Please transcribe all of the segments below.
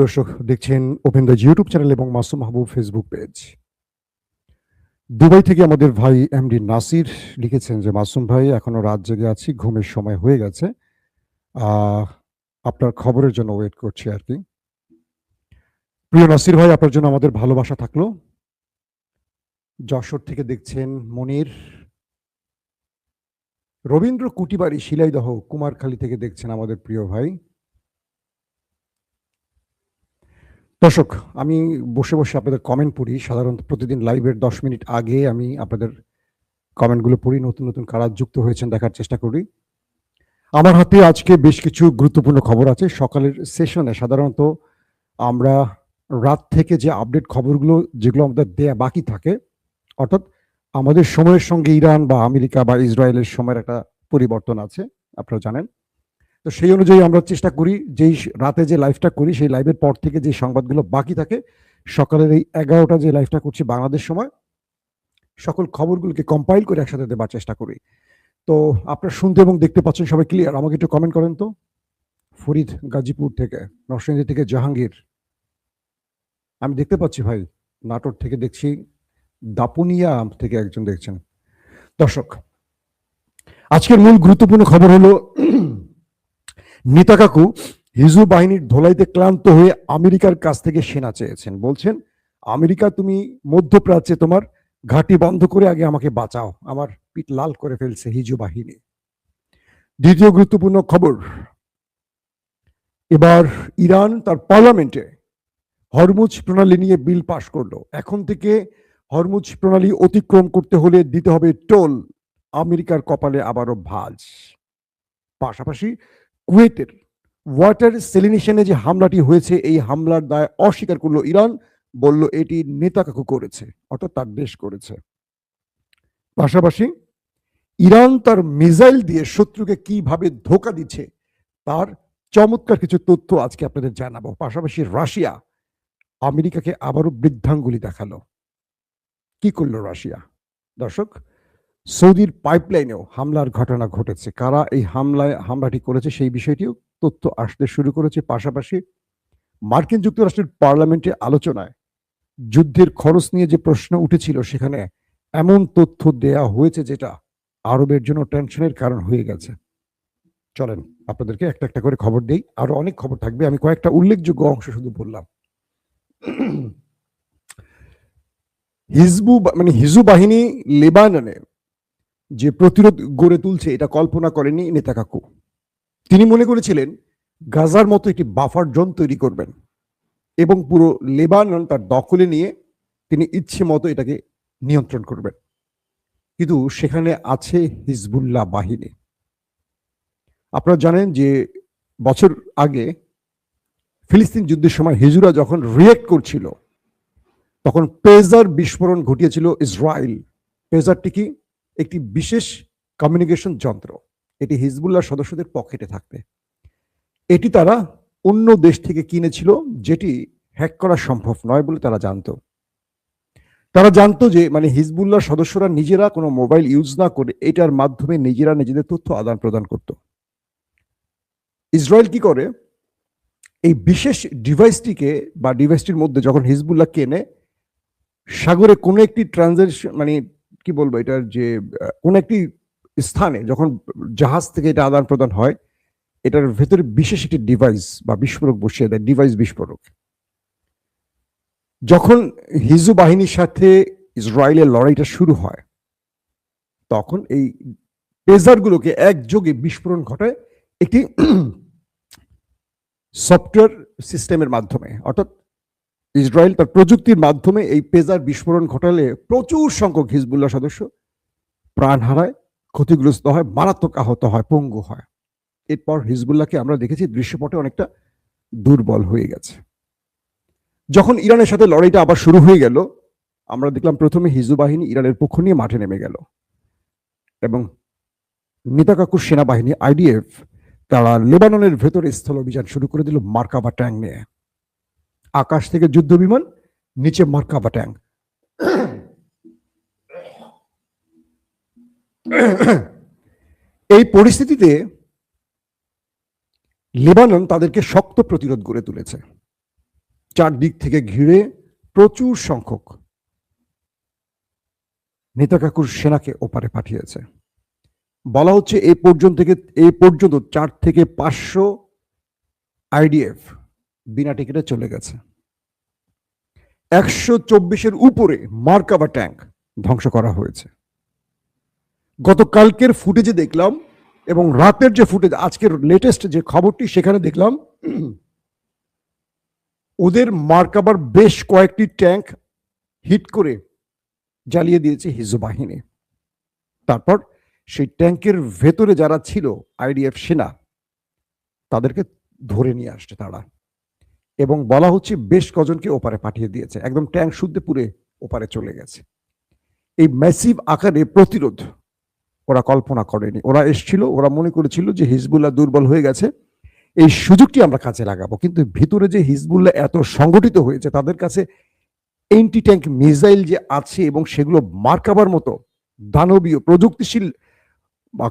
দর্শক দেখছেন open the YouTube channel এবং মাসুম মাহবুব ফেসবুক পেজ। দুবাই থেকে আমাদের ভাই এমডি নাসির লিখেছেন যে মাসুম ভাই এখনো রাত জেগে আছি, ঘুমের সময় হয়ে গেছে। আহ, আপনার খবরের জন্য ওয়েট করছি আর কি। প্রিয় নাসির ভাই, আপনার জন্য আমাদের ভালোবাসা থাকলো। যশোর থেকে দেখছেন মনির। রবীন্দ্র কুটিবাড়ি শিলাইদহ কুমারখালী থেকে দেখছেন আমাদের প্রিয় ভাই। দর্শক, আমি বসে বসে আপনাদের কমেন্ট পড়ি। সাধারণত প্রতিদিন লাইভের 10 মিনিট আগে আমি আপনাদের কমেন্টগুলো পড়ি, নতুন নতুন কারা যুক্ত হয়েছেন দেখার চেষ্টা করি। আমার হাতে আজকে বেশ কিছু গুরুত্বপূর্ণ খবর আছে। সকালের সেশনে সাধারণত আমরা রাত থেকে যে আপডেট খবরগুলো যেগুলো আমাদের দেয়া বাকি থাকে, অর্থাৎ আমাদের সময়ের সঙ্গে ইরান বা আমেরিকা বা ইসরায়েলের সময়ের একটা পরিবর্তন আছে, আপনারা জানেন। তো সেই অনুযায়ী আমরা চেষ্টা করি যেই রাতে যে লাইভটা করি সেই লাইভের পর থেকে যে সংবাদগুলো বাকি থাকে, সকালের এই 11টা যে লাইভটা করছি বাংলাদেশ সময়, সকল খবরগুলোকে কম্পাইল করে একসাথে দেবার চেষ্টা করি। তো আপনারা শুনতে এবং দেখতে পাচ্ছেন সবাই ক্লিয়ার? আমাকে একটু কমেন্ট করেন তো। ফরিদ গাজীপুর থেকে, নরসিংদী থেকে জাহাঙ্গীর, আমি দেখতে পাচ্ছি ভাই। নাটোর থেকে দেখছি, দাপুনিয়া থেকে একজন দেখছেন। দর্শক, আজকের মূল গুরুত্বপূর্ণ খবর হলো নেতা কাকু হিজবুল বাহিনীর ধোলাইতে ক্লান্ত হয়ে আমেরিকার কাছ থেকে সেনা চেয়েছেন। বলছেন, আমেরিকা তুমি মধ্যপ্রাচ্যে তোমার ঘাঁটি বন্ধ করে আগে আমাকে বাঁচাও, আমার পিঠ লাল করে ফেলছে হিজবুল বাহিনী। দ্বিতীয় গুরুত্বপূর্ণ খবর, এবার ইরান তার পার্লামেন্টে হরমুজ প্রণালী নিয়ে বিল পাশ করলো। এখন থেকে হরমুজ প্রণালী অতিক্রম করতে হলে দিতে হবে টোল। আমেরিকার কপালে আবারও ভাঁজ। পাশাপাশি কুয়েতের ওয়াটার সেলিনেশনে যে হামলাটি হয়েছে, এই হামলার দায় অস্বীকার করলো ইরান, বলল এটি নেতাকাকু করেছে, অর্থাৎ তার দেশ করেছে। পাশাপাশি ইরান তার মিসাইল দিয়ে শত্রুকে কিভাবে ধোঁকা দিচ্ছে তার চমৎকার কিছু তথ্য আজকে আপনাদের জানাবো। পাশাপাশি রাশিয়া আমেরিকাকে আবারও বৃদ্ধাঙ্গুলি দেখালো। কি করলো রাশিয়া? দর্শক, সৌদির পাইপলাইনেও হামলার ঘটনা ঘটেছে। কারা এই হামলাটি করেছে সেই বিষয়টিও তথ্য আসতে শুরু করেছে। পাশাপাশি মার্কিন যুক্তরাষ্ট্রের পার্লামেন্টে আলোচনায় যুদ্ধের খরচ নিয়ে যে প্রশ্ন উঠেছিল, সেখানে এমন তথ্য দেয়া হয়েছে যেটা আরবের জন্য টেনশনের কারণ হয়ে গেছে। চলেন আপনাদেরকে একটা একটা করে খবর দেই, আরো অনেক খবর থাকবে, আমি কয়েকটা উল্লেখযোগ্য অংশ শুধু বললাম। হিজবু বাহিনী লেবাননে যে প্রতিরোধ গড়ে তুলছে এটা কল্পনা করেনি নেতা কাকু। তিনি মনে করেছিলেন গাজার মতো একটি বাফার জোন তৈরি করবেন এবং পুরো লেবানন তার দখলে নিয়ে তিনি ইচ্ছে মতো এটাকে নিয়ন্ত্রণ করবেন। কিন্তু সেখানে আছে হিজবুল্লাহ বাহিনী। আপনারা জানেন যে বছর আগে ফিলিস্তিন যুদ্ধের সময় হিজুরা যখন রিয়েক্ট করছিল, তখন পেজার বিস্ফোরণ ঘটিয়েছিল ইসরায়েল। পেজারটি কি? একটি বিশেষ কমিউনিকেশন যন্ত্র। এটি হিজবুল্লাহ সদস্যদের পকেটে থাকতে। এটি তারা অন্য দেশ থেকে কিনেছিল, যেটি হ্যাক করা সম্ভব নয় বলে তারা জানতো। তারা জানতো যে হিজবুল্লাহ সদস্যরা নিজেরা কোনো মোবাইল ইউজ না করে এটার মাধ্যমে নিজেরা নিজেদের তথ্য আদান প্রদান করত। ইসরায়েল কি করে, এই বিশেষ ডিভাইসটির মধ্যে যখন হিজবুল্লাহ কেনে, সাগরে কোনো একটি ট্রানজাকশন কি বলবো, এটার যে কোনো একটি স্থানে যখন জাহাজ থেকে এটা আদান প্রদান হয়, এটার ভেতরে বিশেষ একটি ডিভাইস বা বিস্ফোরক বসিয়ে দেয়, ডিভাইস বিস্ফোরক। যখন হিজবু বাহিনীর সাথে ইসরায়েলের লড়াইটা শুরু হয়, তখন এই পেজারগুলোকে একযোগে বিস্ফোরণ ঘটায় একটি সফটওয়্যার সিস্টেমের মাধ্যমে। অর্থাৎ ইসরায়েল তার প্রযুক্তির মাধ্যমে এই পেজার বিস্ফোরণ ঘটালে প্রচুর সংখ্যক হিজবুল্লাহ সদস্য প্রাণ হারায়, ক্ষতিগ্রস্ত হয়, মারাত্মক আহত হয়, পঙ্গু হয়। এরপর হিজবুল্লাহকে আমরা দেখেছি দৃশ্যপটে অনেকটা দুর্বল হয়ে গেছে। যখন ইরানের সাথে লড়াইটা আবার শুরু হয়ে গেল, আমরা দেখলাম প্রথমে হিজবু বাহিনী ইরানের পক্ষ নিয়ে মাঠে নেমে গেল এবং নেতাকাকুর সেনাবাহিনী আইডিএফ তারা লেবাননের ভেতরে স্থল অভিযান শুরু করে দিল মার্কাভা ট্যাঙ্ক নিয়ে। আকাশ থেকে যুদ্ধ বিমান, নিচে মার্কাভা ট্যাঙ্ক। এই পরিস্থিতিতে লেবানন তাদেরকে শক্ত প্রতিরোধ গড়ে তুলেছে। চারদিক থেকে ঘিরে প্রচুর সংখ্যক নেতা কাকুর সেনাকে ওপারে পাঠিয়েছে। বলা হচ্ছে এই পর্যন্ত 4 থেকে 500 আইডিএফ বিনা টিকিটে চলে গেছে। 124-এর উপরে মার্কাভা ট্যাঙ্ক ধ্বংস করা হয়েছে। গতকালকের ফুটেজে দেখলাম এবং রাতের যে ফুটেজ, আজকের লেটেস্ট যে খবরটি, সেখানে দেখলাম ওদের মার্কাভার বেশ কয়েকটি ট্যাঙ্ক হিট করে জ্বালিয়ে দিয়েছে হিজবুল বাহিনী। তারপর সেই ট্যাঙ্কের ভেতরে যারা ছিল আইডিএফ সেনা, তাদেরকে ধরে নিয়ে আসছে তারা, এবং বলা হচ্ছে বেশ কজনকে ওপারে পাঠিয়ে দিয়েছে। একদম ট্যাঙ্ক শুদ্ধ পুরে ওপারে চলে গেছে। এই ম্যাসিভ আকারে প্রতিরোধ ওরা কল্পনা করেনি। ওরা এসছিল, ওরা মনে করেছিল যে হিজবুল্লাহ দুর্বল হয়ে গেছে, এই সুযোগটি আমরা কাজে লাগাবো। কিন্তু ভিতরে যে হিজবুল্লাহ এত সংগঠিত হয়েছে, তাদের কাছে এন্টি ট্যাঙ্ক মিসাইল যে আছে এবং সেগুলো মার্কাবার মতো দানবীয় প্রযুক্তিশীল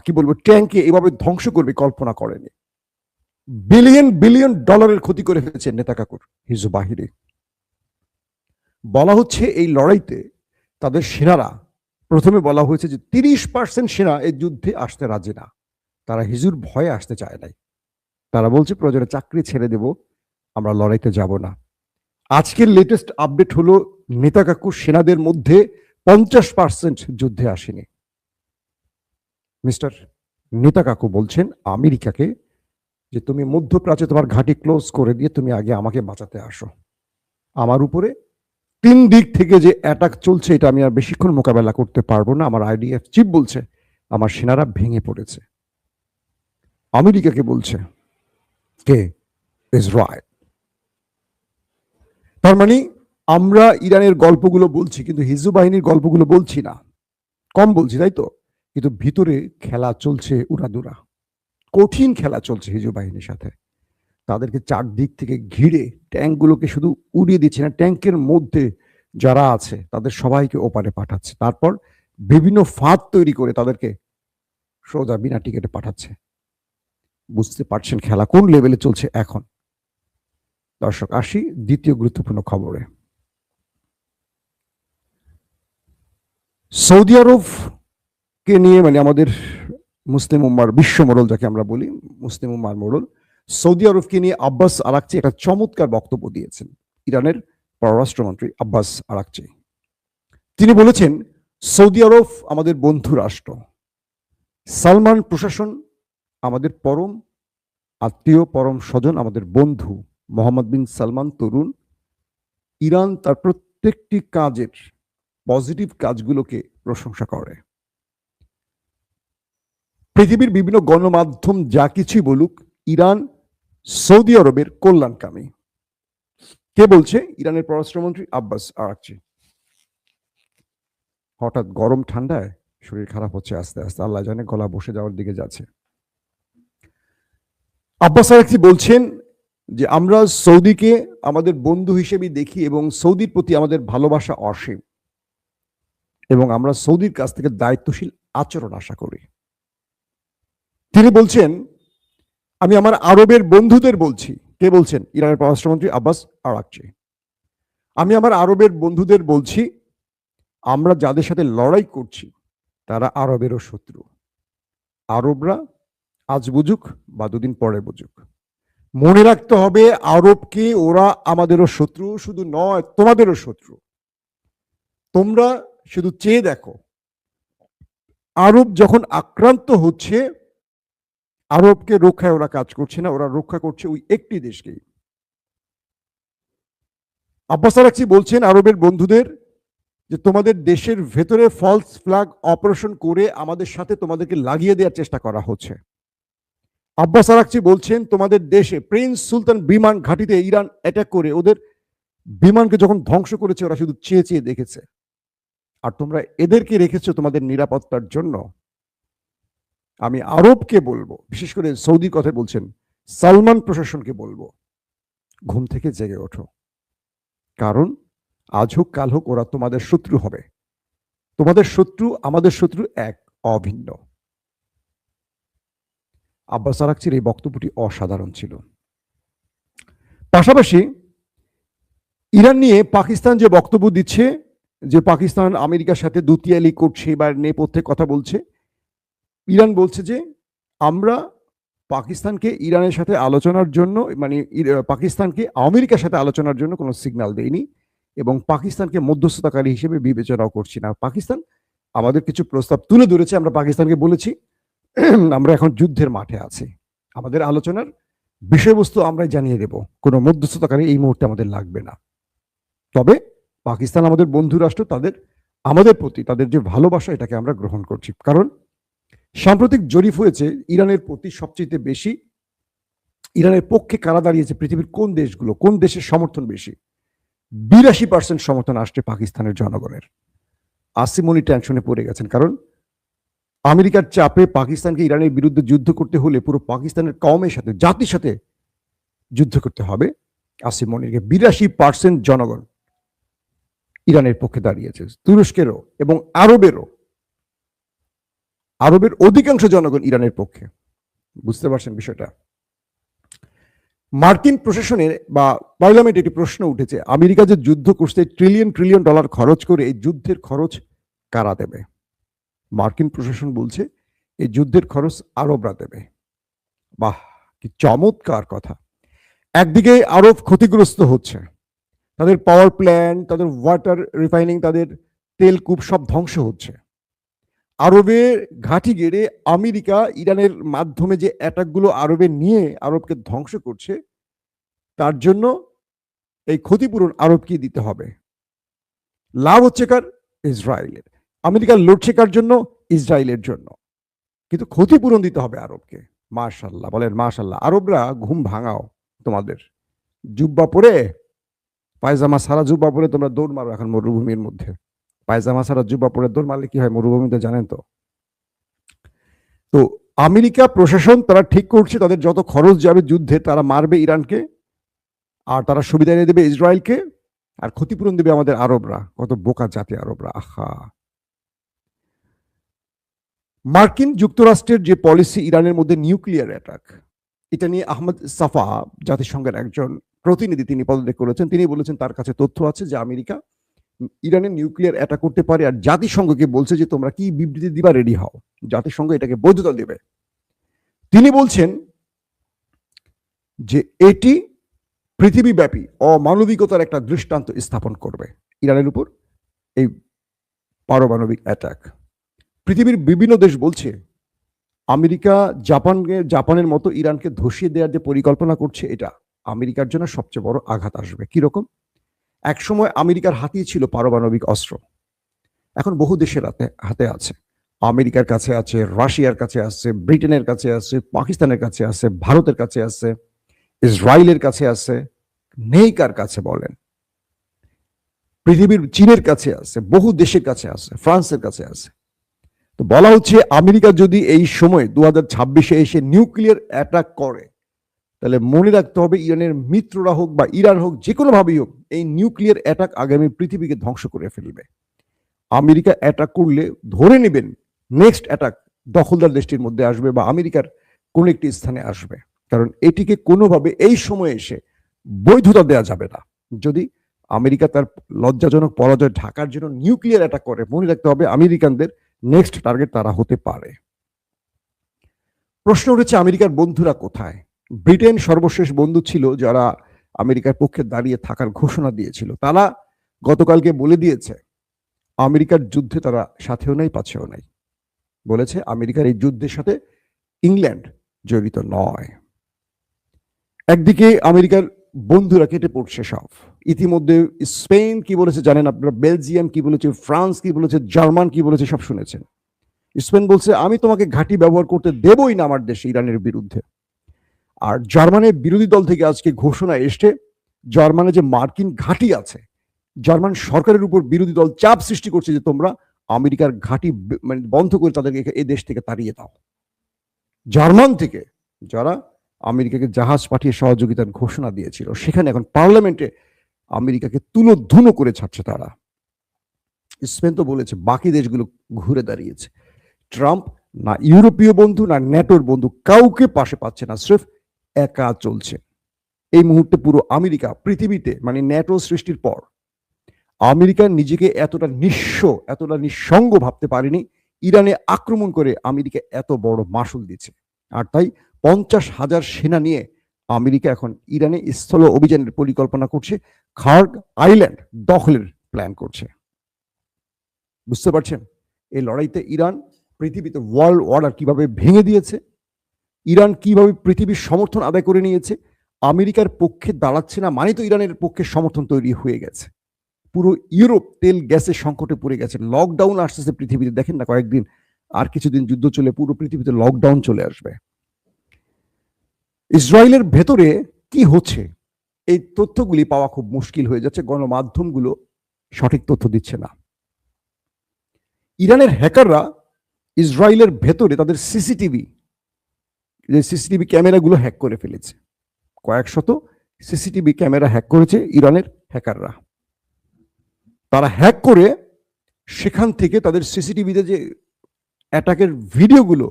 কি বলবো ট্যাঙ্কে এভাবে ধ্বংস করবে কল্পনা করেনি। বিলিয়ন বিলিয়ন ডলারের ক্ষতি করে ফেলেছে নেতা কাকুর হিজবুল বাহিনী। বলা হচ্ছে এই লড়াইতে তাদের সেনারা, প্রথমে বলা হয়েছে যে 30% সেনা এই যুদ্ধে আসতে রাজি না, তারা হিজুর ভয়ে আসতে চায় নাই। তারা বলছে প্রয়োজনে চাকরি ছেড়ে দেব, আমরা লড়াইতে যাব না। আজকের লেটেস্ট আপডেট হলো নেতা কাকুর সেনাদের মধ্যে 50% যুদ্ধে আসেনি। মিস্টার নেতা কাকু বলছেন আমেরিকাকে যে তুমি মধ্যপ্রাচ্যে তোমার ঘাঁটি ক্লোজ করে দিয়ে তুমি আগে আমাকে বাঁচাতে আসো। আমার উপরে 3 দিক থেকে যে অ্যাটাক চলছে, এটা আমি আর বেশিক্ষণ মোকাবেলা করতে পারবো না। আমার আইডিএফ চিফ বলছে আমার সেনারা ভেঙে পড়েছে। আমেরিকাকে বলছে কে ইসরায়েল। তার মানে আমরা ইরানের গল্পগুলো বলছি, কিন্তু হিজবুল বাহিনীর গল্পগুলো বলছি না। কম বলছি, তাই তো? কিন্তু ভিতরে খেলা চলছে উড়াদুরা, কঠিন খেলা চলছে হিজবুল বাহিনীর সাথে। তাদেরকে চারদিক থেকে ঘিরে ট্যাঙ্কগুলোকে শুধু উড়িয়ে দিচ্ছে না, ট্যাঙ্কের মধ্যে যারা আছে তাদের সবাইকে ওপারে পাঠাচ্ছে। তারপর বিভিন্ন ফাঁদ তৈরি করে তাদেরকে সোজা বিনা টিকিটে পাঠাচ্ছে। বুঝতে পারছেন খেলা কোন লেভেলে চলছে এখন। দর্শক, আসি দ্বিতীয় গুরুত্বপূর্ণ খবরে। সৌদি আরবকে নিয়ে, মানে আমাদের মুসলিম উম্মার বিশ্ব মোড়ল যাকে আমরা বলি, মুসলিম উম্মার মোড়ল, সৌদি আরবকে নিয়ে আব্বাস আরাকচি একটা চমৎকার বক্তব্য দিয়েছেন। ইরানের পররাষ্ট্রমন্ত্রী আব্বাস আরাকচি তিনি বলেছেন সৌদি আরব আমাদের বন্ধু রাষ্ট্র, সালমান প্রশাসন আমাদের পরম আত্মীয়, পরম স্বজন, আমাদের বন্ধু। মোহাম্মদ বিন সালমান তরুণ। ইরান তার প্রত্যেকটি কাজের পজিটিভ কাজগুলোকে প্রশংসা করে। পৃথিবীর বিভিন্ন গণমাধ্যম যা কিছুই বলুক, ইরান সৌদি আরবের কল্যাণকামী। কে বলছে? ইরানের পররাষ্ট্রমন্ত্রী আব্বাস আরাকচি। হঠাৎ গরম ঠান্ডায় শরীর খারাপ হচ্ছে আস্তে আস্তে, আল্লাহ জানে, গলা বসে যাওয়ার দিকে যাচ্ছে। আব্বাস আরাকচি বলছেন যে আমরা সৌদিকে আমাদের বন্ধু হিসেবে দেখি এবং সৌদির প্রতি আমাদের ভালোবাসা অসীম, এবং আমরা সৌদির কাছ থেকে দায়িত্বশীল আচরণ আশা করি। তিনি বলছেন আমি আমার আরবের বন্ধুদের বলছি। কে বলছেন? ইরানের পররাষ্ট্রমন্ত্রী আব্বাস আরাকচি। আমি আমার আরবের বন্ধুদের বলছি, আমরা যাদের সাথে লড়াই করছি তারা আরবেরও শত্রু। আরবরা আজ বুঝুক বা দুদিন পরে বুঝুক, মনে রাখতে হবে আরবকে ওরা আমাদেরও শত্রু, শুধু নয় তোমাদেরও শত্রু। তোমরা শুধু চেয়ে দেখো, আরব যখন আক্রান্ত হচ্ছে, আরবকে রক্ষায় ওরা কাজ করছে না, ওরা রক্ষা করছে ওই একটি দেশকেই। আব্বাস আরাকচি বলছেন আরবের বন্ধুদের যে তোমাদের দেশের ভেতরে ফলস ফ্ল্যাগ অপারেশন করে আমাদের সাথে তোমাদেরকে লাগিয়ে দেওয়ার চেষ্টা করা হচ্ছে। আব্বাস আরাকচি বলছেন তোমাদের দেশে প্রিন্স সুলতান বিমান ঘাঁটিতে ইরান অ্যাটাক করে ওদের বিমানকে যখন ধ্বংস করেছে, ওরা শুধু চেয়ে চেয়ে দেখেছে, আর তোমরা এদেরকে রেখেছো তোমাদের নিরাপত্তার জন্য। আমি আরবকে বলবো, বিশেষ করে সৌদির কথা বলছেন, সালমান প্রশাসনকে বলবো, ঘুম থেকে জেগে ওঠো, কারণ আজ হোক কাল হোক ওরা তোমাদের শত্রু হবে। তোমাদের শত্রু আমাদের শত্রু এক, অভিন্ন। আব্বাস আরাকচির এই বক্তব্যটি অসাধারণ ছিল। পাশাপাশি ইরান নিয়ে পাকিস্তান যে বক্তব্য দিচ্ছে যে পাকিস্তান আমেরিকার সাথে দুতিয়ালি করছে বা নেপথ্যে কথা বলছে, ইরান বলছে যে আমরা পাকিস্তানকে ইরানের সাথে আলোচনার জন্য মানে পাকিস্তানকে আমেরিকার সাথে আলোচনার জন্য কোনো সিগন্যাল দেয়নি এবং পাকিস্তানকে মধ্যস্থতাকারী হিসেবে বিবেচনাও করছি না। পাকিস্তান আমাদের কিছু প্রস্তাব তুলে ধরেছে, আমরা পাকিস্তানকে বলেছি আমরা এখন যুদ্ধের মাঠে আছি, আমাদের আলোচনার বিষয়বস্তু আমরাই জানিয়ে দেব, কোনো মধ্যস্থতাকারী এই মুহূর্তে আমাদের লাগবে না। তবে পাকিস্তান আমাদের বন্ধু রাষ্ট্র, তাদের আমাদের প্রতি তাদের যে ভালোবাসা এটাকে আমরা গ্রহণ করছি। কারণ সাম্প্রতিক জরিপ হয়েছে ইরানের প্রতি সবচেয়ে বেশি, ইরানের পক্ষে কারা দাঁড়িয়েছে পৃথিবীর কোন দেশগুলো, কোন দেশের সমর্থন বেশি? 82% সমর্থন আসছে পাকিস্তানের জনগণের। আসিমনি টেনশনে পড়ে গেছেন, কারণ আমেরিকার চাপে পাকিস্তানকে ইরানের বিরুদ্ধে যুদ্ধ করতে হলে পুরো পাকিস্তানের কওমের সাথে, জাতির সাথে যুদ্ধ করতে হবে। আসিমনিকে 82% জনগণ ইরানের পক্ষে দাঁড়িয়েছে, তুরস্কেরও এবং আরবের অধিকাংশ জনগণ ইরানের পক্ষে। বুঝতে পারছেন বিষয়টা? মার্কিন প্রশাসনের বা পার্লামেন্টে একটি প্রশ্ন উঠেছে, আমেরিকা যে যুদ্ধ করছে ট্রিলিয়ন ট্রিলিয়ন ডলার খরচ করে, এই যুদ্ধের খরচ কারা দেবে? মার্কিন প্রশাসন বলছে এই যুদ্ধের খরচ আরবরা দেবে। বাহ, কি চমৎকার কথা! একদিকে আরব ক্ষতিগ্রস্ত হচ্ছে, তাদের পাওয়ার প্ল্যান্ট, তাদের ওয়াটার রিফাইনিং, তাদের তেলকূপ সব ধ্বংস হচ্ছে। আরবের ঘাঁটি গেড়ে আমেরিকা ইরানের মাধ্যমে যে অ্যাটাকগুলো আরবে নিয়ে আরবকে ধ্বংস করছে, তার জন্য এই ক্ষতিপূরণ আরবকে দিতে হবে। লাভ হচ্ছে কার? ইসরায়েলের। আমেরিকা লড়ছে কার জন্য? ইসরায়েলের জন্য। কিন্তু ক্ষতিপূরণ দিতে হবে আরবকে। মাশাল্লাহ, বলেন মাশাল্লাহ। আরবরা ঘুম ভাঙাও তোমাদের। জুব্বা পরে, পায়জামা সারা জুব্বা পরে তোমরা দৌড় মারো এখন মরুভূমির মধ্যে। পায়জামা সারা জুব্বা পরে দৌড় মারলে কি হয় মরুভূমিতে জানেন তো? তো আমেরিকা প্রশাসন তারা ঠিক করছে তাদের যত খরচ যাবে যুদ্ধে, তারা মারবে ইরানকে আর তারা সুবিধা এনে দেবে ইসরায়েলকে, আর ক্ষতিপূরণ দেবে আমাদের আরবরা। কত বোকা জাতি আরবরা! আহা! মার্কিন যুক্তরাষ্ট্রের যে পলিসি ইরানের মধ্যে নিউক্লিয়ার অ্যাটাক, এটা নিয়ে আহমদ সাফা, জাতিসংঘের একজন প্রতিনিধি, তিনি পদত্যাগ করেছেন। তিনি বলেছেন তার কাছে তথ্য আছে যে আমেরিকা ইরানের নিউক্লিয়ার অ্যাটাক করতে পারে, আর জাতিসংঘকে বলছে যে তোমরা কি বিবৃতি দিবা রেডি হও, জাতিসংঘ এটাকে বৈধতা দেবে। তিনি বলছেন যে এটি পৃথিবীব্যাপী অমানবিকতার একটা দৃষ্টান্ত স্থাপন করবে ইরানের উপর এই পারমাণবিক অ্যাটাক। পৃথিবীর বিভিন্ন দেশ বলছে আমেরিকা জাপানের মতো ইরানকে ধসিয়ে দেওয়ার যে পরিকল্পনা করছে, এটা আমেরিকার জন্য সবচেয়ে বড় আঘাত আসবে। কিরকম? একসময় আমেরিকার হাতেই ছিল পারমাণবিক অস্ত্র, এখন বহু দেশের হাতে আছে। আমেরিকার কাছে আছে, রাশিয়ার কাছে আছে, ব্রিটেনের কাছে আছে, পাকিস্তানের কাছে আছে, ভারতের কাছে আছে, ইসরায়েলের কাছে আছে, নেই কার কাছে বলেন? পৃথিবীর চীনের কাছে আছে, বহু দেশের কাছে আছে, ফ্রান্সের কাছে আছে। তো বলা হচ্ছে আমেরিকা যদি এই সময় 2026-এ এসে নিউক্লিয়ার অ্যাটাক করে, তাহলে মনে রাখতে হবে ইরানের মিত্ররা হোক বা ইরান হোক, যে কোনো ভাবেই হোক, এই নিউক্লিয়ার অ্যাটাক আগামী পৃথিবীকে ধ্বংস করে ফেলবে। আমেরিকা অ্যাটাক করলে ধরে নেবেন নেক্সট অ্যাটাক দখলদার দেশটির মধ্যে আসবে বা আমেরিকার কোন একটি স্থানে আসবে। কারণ এটিকে কোনোভাবে এই সময়ে এসে বৈধতা দেওয়া যাবে না। যদি আমেরিকা তার লজ্জাজনক পরাজয় ঢাকার জন্য নিউক্লিয়ার অ্যাটাক করে, মনে রাখতে হবে আমেরিকানদের নেক্সট টার্গেট তারা হতে পারে। প্রশ্ন উঠেছে আমেরিকার বন্ধুরা কোথায়? ব্রিটেন সর্বশেষ বন্ধু ছিল যারা আমেরিকার পক্ষে দাঁড়িয়ে থাকার ঘোষণা দিয়েছিল। তারা গতকালকে বলে দিয়েছে আমেরিকার যুদ্ধে তারা সাথেও নাই পাছেও নাই। বলেছে আমেরিকার এই যুদ্ধের সাথে ইংল্যান্ড জড়িত নয়। একদিকে আমেরিকার বন্ধুরা কেটে পড়ছে সব। ইতিমধ্যে স্পেন কি বলেছে জানেন আপনারা? বেলজিয়াম কি বলেছে, ফ্রান্স কি বলেছে, জার্মান কি বলেছে সব শুনেছেন। স্পেন বলছে আমি তোমাকে ঘাঁটি ব্যবহার করতে দেবই না আমার দেশে ইরানের বিরুদ্ধে। আর জার্মানের বিরোধী দল থেকে আজকে ঘোষণা এসছে জার্মানে যে মার্কিন ঘাঁটি আছে, জার্মান সরকারের উপর বিরোধী দল চাপ সৃষ্টি করছে যে তোমরা আমেরিকার ঘাঁটি মানে বন্ধ করে তাদেরকে এই দেশ থেকে তাড়িয়ে দাও। জার্মান থেকে যারা আমেরিকাকে জাহাজ পাঠিয়ে সহযোগিতার ঘোষণা দিয়েছিল, সেখানে এখন পার্লামেন্টে আমেরিকাকে তুলোধুনো করে ছাড়ছে তারা। স্পেন তো বলেছে, বাকি দেশগুলো ঘুরে দাঁড়িয়েছে। ট্রাম্প না ইউরোপীয় বন্ধু না ন্যাটোর বন্ধু, কাউকে পাশে পাচ্ছে না, স্রেফ একা চলছে। এই মুহূর্তে পুরো আমেরিকা পৃথিবীতে মানে ন্যাটো সৃষ্টির পর আমেরিকা নিজেকে এতটা নিঃস্ব এতটা নিঃসঙ্গ ভাবতে পারেনি। ইরানে আক্রমণ করে আমেরিকা এত বড় মাসুল দিচ্ছে। আর তাই 50,000 সেনা নিয়ে আমেরিকা এখন ইরানে স্থল অভিযানের পরিকল্পনা করছে, খার্গ আইল্যান্ড দখলের প্ল্যান করছে। বুঝতে পারছেন এই লড়াইতে ইরান পৃথিবীতে ওয়ার্ল্ড অর্ডার কিভাবে ভেঙে দিয়েছে, ইরান কিভাবে পৃথিবীর সমর্থন আদায় করে নিয়েছে। আমেরিকার পক্ষে দাঁড়াচ্ছে না মানে তো ইরানের পক্ষে সমর্থন তৈরি হয়ে গেছে। পুরো ইউরোপ তেল গ্যাসের সংকটে পড়ে গেছে, লকডাউন আসতেছে পৃথিবীতে, দেখেন না কয়েকদিন আর কিছুদিন যুদ্ধ চলে পুরো পৃথিবীতে লকডাউন চলে আসবে। ইসরায়েলের ভেতরে কি হচ্ছে এই তথ্যগুলি পাওয়া খুব মুশকিল হয়ে যাচ্ছে, গণমাধ্যমগুলো সঠিক তথ্য দিচ্ছে না। ইরানের হ্যাকাররা ইসরায়েলের ভেতরে তাদের সিসিটিভি ক্যামেরাগুলো হ্যাক করে ফেলেছে। কয়েক শত সিসিটিভি ক্যামেরা হ্যাক করেছে ইরানের হ্যাকাররা। তারা হ্যাক করে সেখান থেকে তাদের সিসিটিভিতে যে অ্যাটাকের ভিডিওগুলো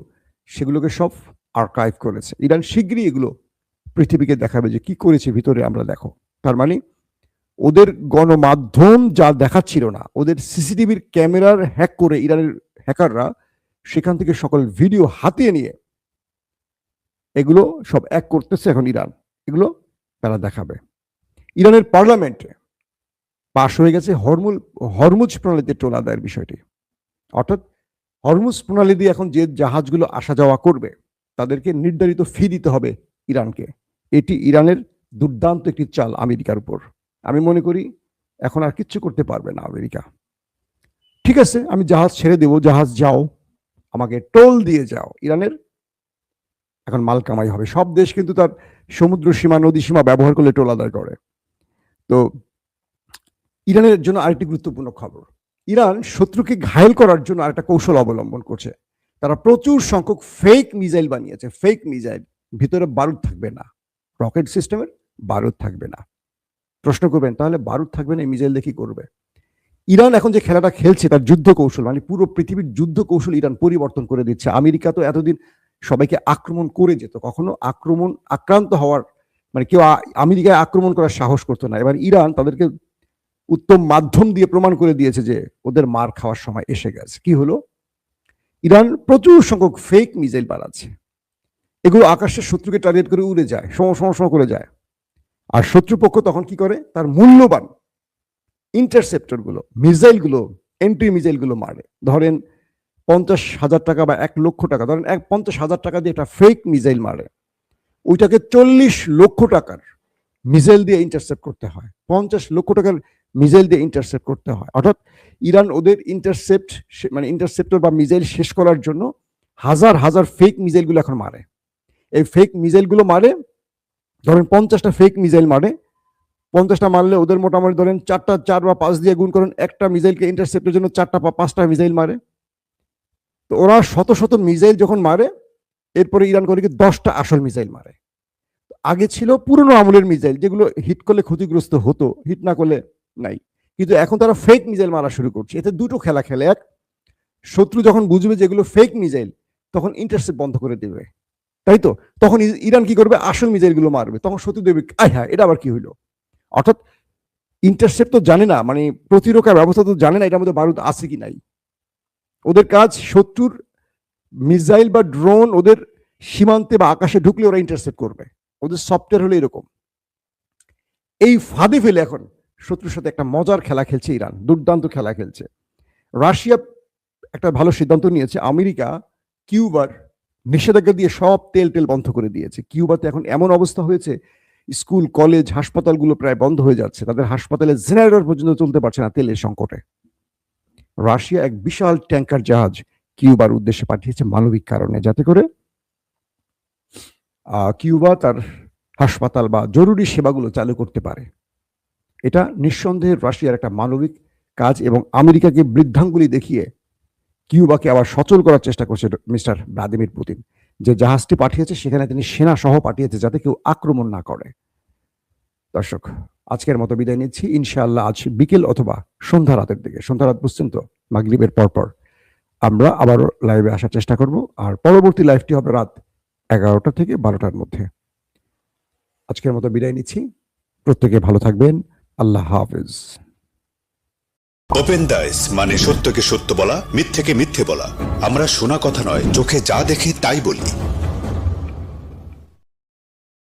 সেগুলোকে সব আর্কাইভ করেছে। ইরান শীঘ্রই এগুলো পৃথিবীকে দেখাবে যে কি করেছে ভিতরে, আমরা দেখো। তার মানে ওদের গণমাধ্যম যা দেখাচ্ছিল না, ওদের সিসিটিভির ক্যামেরার হ্যাক করে ইরানের হ্যাকাররা সেখান থেকে সকল ভিডিও হাতিয়ে নিয়ে এগুলো সব এক করতেছে এখন ইরান, এগুলো তারা দেখাবে। ইরানের পার্লামেন্টে পাশ হয়ে গেছে হরমুজ প্রণালীতে টোল আদায়ের বিষয়টি। অর্থাৎ হরমুজ প্রণালী দিয়ে এখন যে জাহাজগুলো আসা যাওয়া করবে তাদেরকে নির্ধারিত ফি দিতে হবে ইরানকে। এটি ইরানের দুর্দান্ত একটি চাল আমেরিকার উপর। আমি মনে করি এখন আর কিচ্ছু করতে পারবে না আমেরিকা। ঠিক আছে, আমি জাহাজ ছেড়ে দেব, জাহাজ যাও, আমাকে টোল দিয়ে যাও। ইরানের এখন মাল কামাই হবে। সব দেশ কিন্তু তার সমুদ্র সীমা নদী সীমা ব্যবহার করলে টোল আদায় করে। তো ইরানের জন্য আরেকটি গুরুত্বপূর্ণ খবর, ইরান শত্রুকে ঘায়েল করার জন্য আরেকটা কৌশল অবলম্বন করছে। তারা প্রচুর সংখ্যক ফেক মিসাইল বানিয়েছে। ফেক মিসাইল, ভিতরে বারুদ থাকবে না, রকেট সিস্টেমের বারুদ থাকবে না। প্রশ্ন করবেন তাহলে বারুদ থাকবে না, এই মিসাইল দিয়ে কি করবে? ইরান এখন যে খেলাটা খেলছে তার যুদ্ধ কৌশল মানে পুরো পৃথিবীর যুদ্ধ কৌশল ইরান পরিবর্তন করে দিচ্ছে। আমেরিকা তো এতদিন সবাইকে আক্রমণ করে যেত, কখনো আক্রান্ত হওয়ার মানে কেউ আমেরিকায় আক্রমণ করার সাহস করতো না। এবার ইরান তাদেরকে উত্তম মাধ্যম দিয়ে প্রমাণ করে দিয়েছে যে ওদের মার খাওয়ার সময় এসে গেছে। কি হলো, ইরান প্রচুর সংখ্যক ফেক মিসাইল বানাচ্ছে। এগুলো আকাশের শত্রুকে টার্গেট করে উড়ে যায়, সম করে যায়। আর শত্রুপক্ষ তখন কি করে, তার মূল্যবান ইন্টারসেপ্টর গুলো মিসাইল গুলো এন্ট্রি মিসাইল গুলো মারে। ধরেন 50,000 টাকা বা 1 লক্ষ টাকা, ধরেন 50,000 টাকা দিয়ে একটা ফেক মিসাইল মারে, ওইটাকে 40 লক্ষ টাকার মিসাইল দিয়ে ইন্টারসেপ্ট করতে হয়, 50 লক্ষ টাকার মিসাইল দিয়ে ইন্টারসেপ্ট করতে হয়। অর্থাৎ ইরান ওদের ইন্টারসেপ্টর বা মিসাইল শেষ করার জন্য হাজার হাজার ফেক মিসাইলগুলো এখন মারে। এই ফেক মিসাইলগুলো মারে, ধরেন 50টা ফেক মিসাইল মারে, 50টা মারলে ওদের মোটামুটি ধরেন 4 বা 5 দিয়ে গুণ করেন, একটা মিসাইলকে ইন্টারসেপ্টের জন্য 4টা বা 5টা মিসাইল মারে। তো ওরা শত শত মিসাইল যখন মারে, এরপরে ইরান করে কি 10টা আসল মিসাইল মারে। আগে ছিল পুরনো আমলের মিসাইল যেগুলো হিট করলে ক্ষতিগ্রস্ত হতো, হিট না করলে নাই। কিন্তু এখন তারা ফেক মিসাইল মারা শুরু করছে। এতে দুটো খেলা খেলে, এক, শত্রু যখন বুঝবে যেগুলো ফেক মিসাইল তখন ইন্টারসেপ্ট বন্ধ করে দেবে, তাই তো? তখন ইরান কি করবে, আসল মিসাইলগুলো মারবে। তখন শত্রু দেবে আয় হ্যাঁ এটা আবার কি হইলো। অর্থাৎ ইন্টারসেপ্ট তো জানে না, মানে প্রতিরক্ষা ব্যবস্থা তো জানে না এটার মধ্যে বারুদ আছে কি নাই। ওদের কাজ শত্রুর মিসাইল বা ড্রোন ওদের সীমান্তে বা আকাশে ঢুকলে ওরা ইন্টারসেপ্ট করবে। ওদের সফটওয়্যার হলো এরকম। এই ফাঁদে ফেলে এখন শত্রুর সাথে একটা মজার খেলা খেলছে ইরান, দুর্দান্ত খেলা খেলছে। রাশিয়া একটা ভালো সিদ্ধান্ত নিয়েছে, আমেরিকা কিউবার নিষেধাজ্ঞা দিয়ে সব তেল বন্ধ করে দিয়েছে। কিউবাতে এখন এমন অবস্থা হয়েছে, স্কুল কলেজ হাসপাতালগুলো প্রায় বন্ধ হয়ে যাচ্ছে, তাদের হাসপাতালে জেনারেটর পর্যন্ত চলতে পারছে না তেলের সংকটে। রাশিয়া এক বিশাল ট্যাঙ্কার জাহাজ কিউবার উদ্দেশ্যে পাঠিয়েছে মানবিক কারণে, যাতে করে কিউবা তার হাসপাতাল বা জরুরি সেবাগুলো চালু করতে পারে। এটা নিঃসন্দেহে রাশিয়ার একটা মানবিক কাজ এবং আমেরিকাকে বৃদ্ধাঙ্গুলি দেখিয়ে কিউবাকে আবার সচল করার চেষ্টা করছে মিস্টার ভ্লাদিমির পুতিন। যে জাহাজটি পাঠিয়েছে সেখানে তিনি সেনা সহ পাঠিয়েছে যাতে কেউ আক্রমণ না করে। দর্শক, আজকের মতো বিদায় নিচ্ছি। ইনশাআল্লাহ আজ বিকেল অথবা সন্ধ্যা রাতের দিকে, সন্ধ্যা রাত বুঝছেন তো, মাগরিবের পরপর আমরা আবার লাইভে আসার চেষ্টা করব। আর পরবর্তী লাইভটি হবে রাত 11টা থেকে 12টার মধ্যে। আজকের মতো বিদায় নিচ্ছি। প্রত্যেকে ভালো থাকবেন। আল্লাহ হাফেজ। ওপেন দাইস মানে সত্যকে সত্য বলা, মিথ্যেকে মিথ্যে বলা। আমরা শোনা কথা নয়, চোখে যা দেখি তাই বলি।